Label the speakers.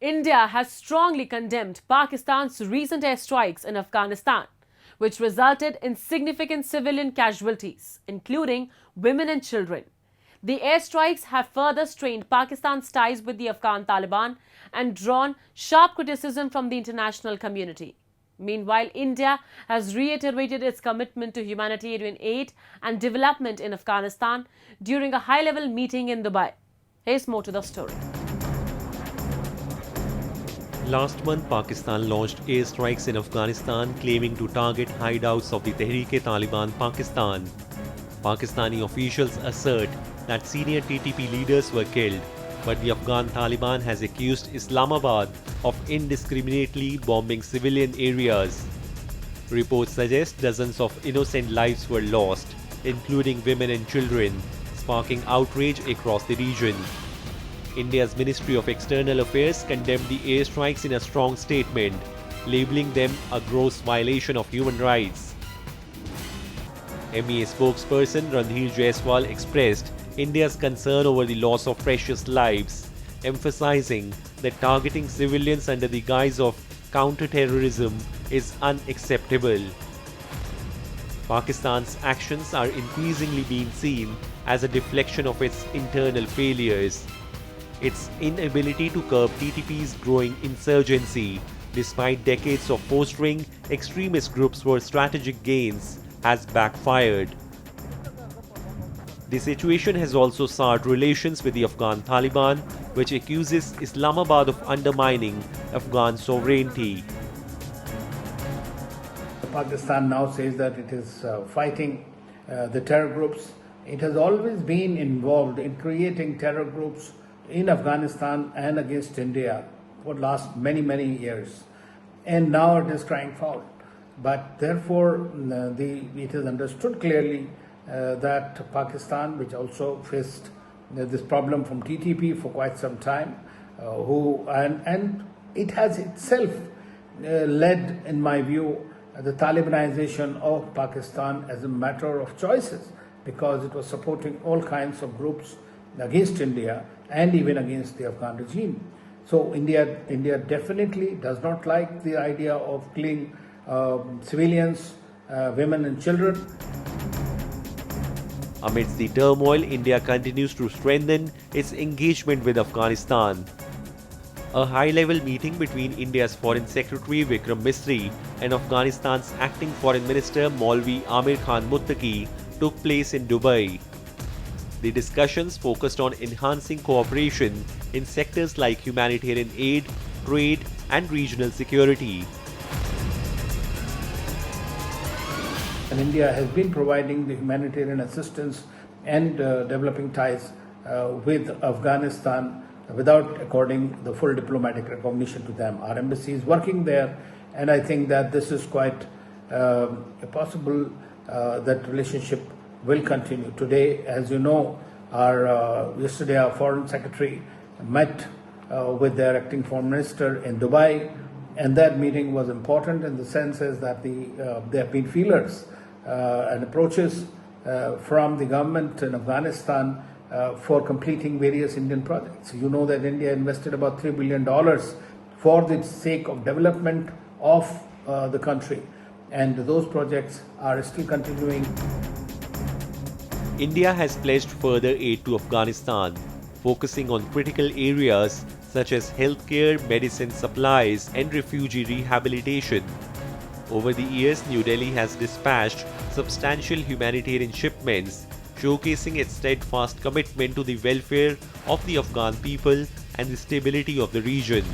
Speaker 1: India has strongly condemned Pakistan's recent airstrikes in Afghanistan, which resulted in significant civilian casualties, including women and children. The airstrikes have further strained Pakistan's ties with the Afghan Taliban and drawn sharp criticism from the international community. Meanwhile, India has reiterated its commitment to humanitarian aid and development in Afghanistan during a high-level meeting in Dubai. Here's more to the story.
Speaker 2: Last month, Pakistan launched airstrikes in Afghanistan claiming to target hideouts of the Tehreek-e-Taliban Pakistan. Pakistani officials assert that senior TTP leaders were killed, but the Afghan Taliban has accused Islamabad of indiscriminately bombing civilian areas. Reports suggest dozens of innocent lives were lost, including women and children, sparking outrage across the region. India's Ministry of External Affairs condemned the airstrikes in a strong statement, labeling them a gross violation of human rights. MEA spokesperson Randhir Jaiswal expressed India's concern over the loss of precious lives, emphasizing that targeting civilians under the guise of counter-terrorism is unacceptable. Pakistan's actions are increasingly being seen as a deflection of its internal failures. Its inability to curb TTP's growing insurgency, despite decades of fostering extremist groups for strategic gains, has backfired. The situation has also soured relations with the Afghan Taliban, which accuses Islamabad of undermining Afghan sovereignty.
Speaker 3: Pakistan now says that it is fighting the terror groups. It has always been involved in creating terror groups in Afghanistan and against India for the last many years. And now it is crying foul. But therefore, it is understood clearly that Pakistan, which also faced this problem from TTP for quite some time, and it has itself led, in my view, the Talibanization of Pakistan as a matter of choices, because it was supporting all kinds of groups against India and even against the Afghan regime. So India definitely does not like the idea of killing civilians, women and children.
Speaker 2: Amidst the turmoil, India continues to strengthen its engagement with Afghanistan. A high-level meeting between India's Foreign Secretary Vikram Misri and Afghanistan's Acting Foreign Minister Maulvi Amir Khan Muttaqi took place in Dubai. The discussions focused on enhancing cooperation in sectors like humanitarian aid, trade, and regional security.
Speaker 3: And India has been providing the humanitarian assistance and developing ties with Afghanistan without according the full diplomatic recognition to them. Our embassy is working there, and I think that this is quite possible that relationship will continue. Today, as you know, yesterday our Foreign Secretary met with their acting Foreign Minister in Dubai, and that meeting was important in the sense is that there have been feelers and approaches from the government in Afghanistan for completing various Indian projects. You know that India invested about $3 billion for the sake of development of the country, and those projects are still continuing.
Speaker 2: India has pledged further aid to Afghanistan, focusing on critical areas such as healthcare, medicine supplies, and refugee rehabilitation. Over the years, New Delhi has dispatched substantial humanitarian shipments, showcasing its steadfast commitment to the welfare of the Afghan people and the stability of the region.